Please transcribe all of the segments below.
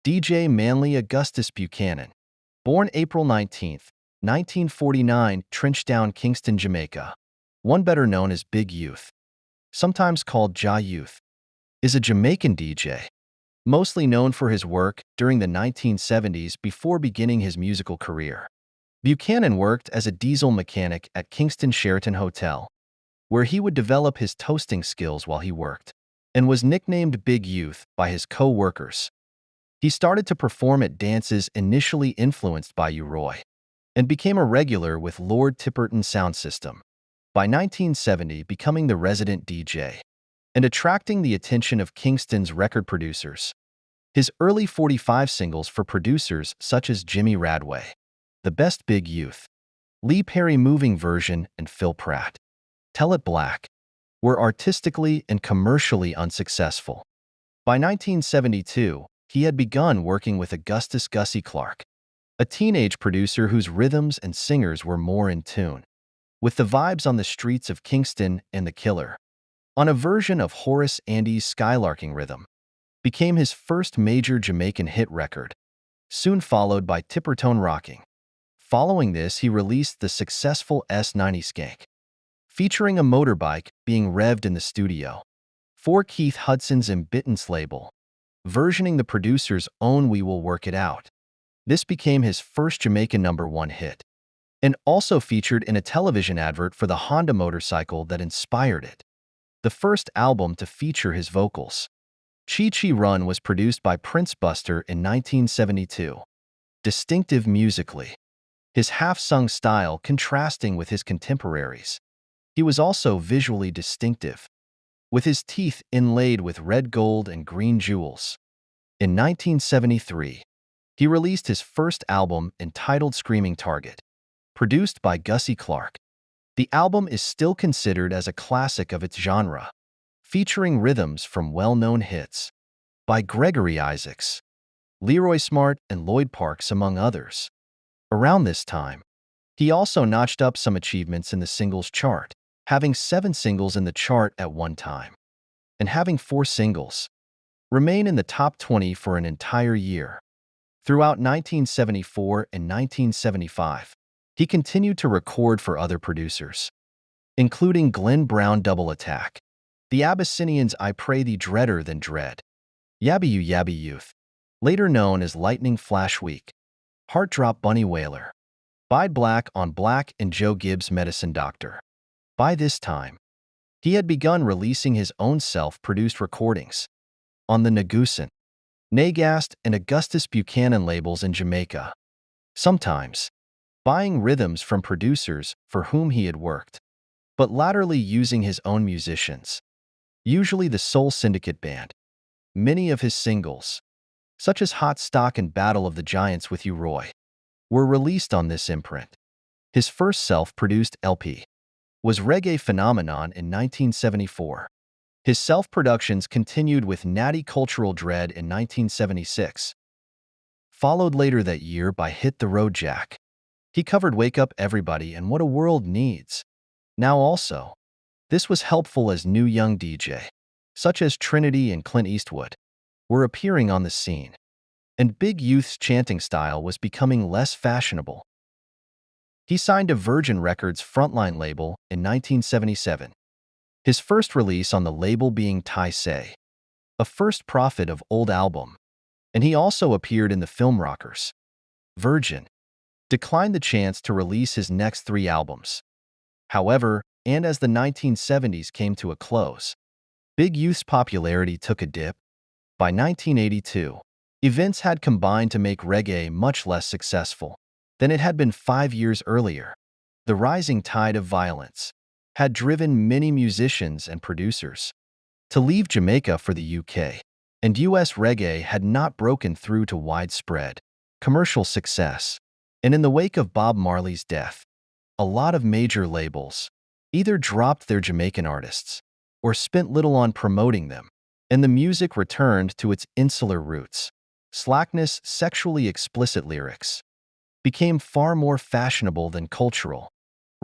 DJ Manly Augustus Buchanan, born April 19, 1949, Trenchtown, Kingston, Jamaica. One better known as Big Youth, sometimes called Ja Youth, is a Jamaican DJ, mostly known for his work during the 1970s before beginning his musical career. Buchanan worked as a diesel mechanic at Kingston Sheraton Hotel, where he would develop his toasting skills while he worked, and was nicknamed Big Youth by his co-workers. He started to perform at dances initially influenced by U-Roy, and became a regular with Lord Tipperton sound system, by 1970 becoming the resident DJ, and attracting the attention of Kingston's record producers. His early 45 singles for producers such as Jimmy Radway, The Best Big Youth, Lee Perry Moving Version, and Phil Pratt, Tell It Black, were artistically and commercially unsuccessful. By 1972, he had begun working with Augustus "Gussie" Clarke, a teenage producer whose rhythms and singers were more in tune with the vibes on the streets of Kingston, and The Killer, on a version of Horace Andy's Skylarking Rhythm, became his first major Jamaican hit record, soon followed by Tippertone Rocking. Following this, he released the successful S90 Skank, featuring a motorbike being revved in the studio, for Keith Hudson's Imbittance label, versioning the producer's own We Will Work It Out. This became his first Jamaican #1 hit, and also featured in a television advert for the Honda motorcycle that inspired it, the first album to feature his vocals. Chi Chi Run was produced by Prince Buster in 1972. Distinctive musically, his half-sung style contrasting with his contemporaries. He was also visually distinctive, with his teeth inlaid with red gold and green jewels. In 1973, he released his first album entitled Screaming Target, produced by Gussie Clarke. The album is still considered as a classic of its genre, featuring rhythms from well-known hits by Gregory Isaacs, Leroy Smart, and Lloyd Parks, among others. Around this time, he also notched up some achievements in the singles chart, having 7 singles in the chart at one time, and having 4 singles remain in the top 20 for an entire year. Throughout 1974 and 1975, he continued to record for other producers, including Glenn Brown Double Attack, the Abyssinians I Pray Thee Dreader Than Dread, Yabby Yabby Youth, later known as Lightning Flash Week, Heart Drop Bunny Wailer, Bide Black on Black, and Joe Gibbs Medicine Doctor. By this time, he had begun releasing his own self-produced recordings on the Nagusan, Nagast, and Augustus Buchanan labels in Jamaica, sometimes buying rhythms from producers for whom he had worked, but latterly using his own musicians, usually the Soul Syndicate Band. Many of his singles, such as Hot Stock and Battle of the Giants with U-Roy, were released on this imprint. His first self-produced LP was Reggae Phenomenon in 1974. His self-productions continued with Natty Cultural Dread in 1976, followed later that year by Hit the Road Jack. He covered Wake Up Everybody and What a World Needs. Now also, this was helpful as new young DJ, such as Trinity and Clint Eastwood, were appearing on the scene, and Big Youth's chanting style was becoming less fashionable. He signed to Virgin Records' Frontline label in 1977, his first release on the label being Tai Say, a first profit of old album, and he also appeared in the film Rockers. Virgin declined the chance to release his next 3 albums. However, and as the 1970s came to a close, Big Youth's popularity took a dip. By 1982, events had combined to make reggae much less successful than it had been 5 years earlier. The rising tide of violence had driven many musicians and producers to leave Jamaica for the UK, and US reggae had not broken through to widespread commercial success. And in the wake of Bob Marley's death, a lot of major labels either dropped their Jamaican artists or spent little on promoting them, and the music returned to its insular roots. Slackness, sexually explicit lyrics became far more fashionable than cultural.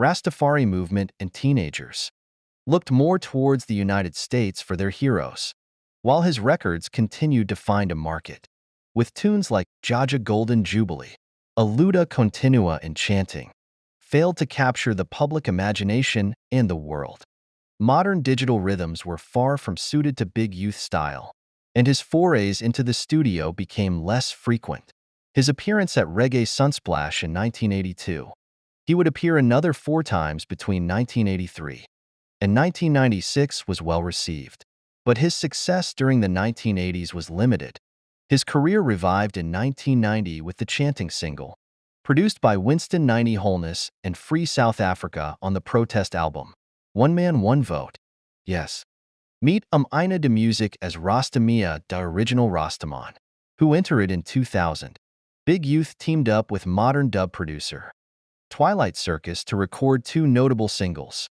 Rastafari movement and teenagers looked more towards the United States for their heroes, while his records continued to find a market. with tunes like Jaja Golden Jubilee, a luda continua enchanting, failed to capture the public imagination and the world. Modern digital rhythms were far from suited to Big Youth style, and his forays into the studio became less frequent. His appearance at Reggae Sunsplash in 1982. He would appear another 4 times between 1983 and 1996 was well received. But his success during the 1980s was limited. His career revived in 1990 with the Chanting single, produced by Winston 90 Holness and Free South Africa on the Protest album. One Man, One Vote. Yes. Meet Eine de Music as Rastamia, the original Rastaman, who entered in 2000. Big Youth teamed up with modern dub producer Twilight Circus to record 2 notable singles,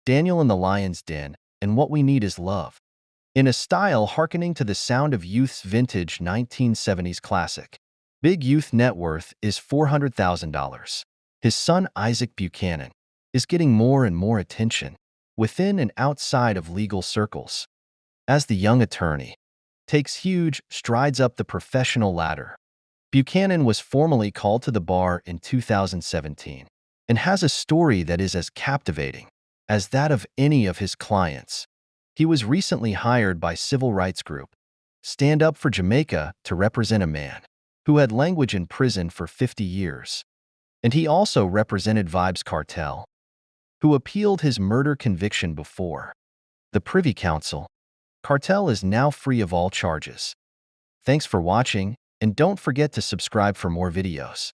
Daniel and the Lion's Den and What We Need Is Love, in a style hearkening to the sound of Youth's vintage 1970s classic. Big Youth net worth is $400,000. His son Isaac Buchanan is getting more and more attention within and outside of legal circles, as the young attorney takes huge strides up the professional ladder. Buchanan was formally called to the bar in 2017 and has a story that is as captivating as that of any of his clients. He was recently hired by civil rights group Stand Up for Jamaica to represent a man who had language in prison for 50 years. And he also represented Vybz Kartel, who appealed his murder conviction before the Privy Council. Kartel is now free of all charges. Thanks for watching, and don't forget to subscribe for more videos.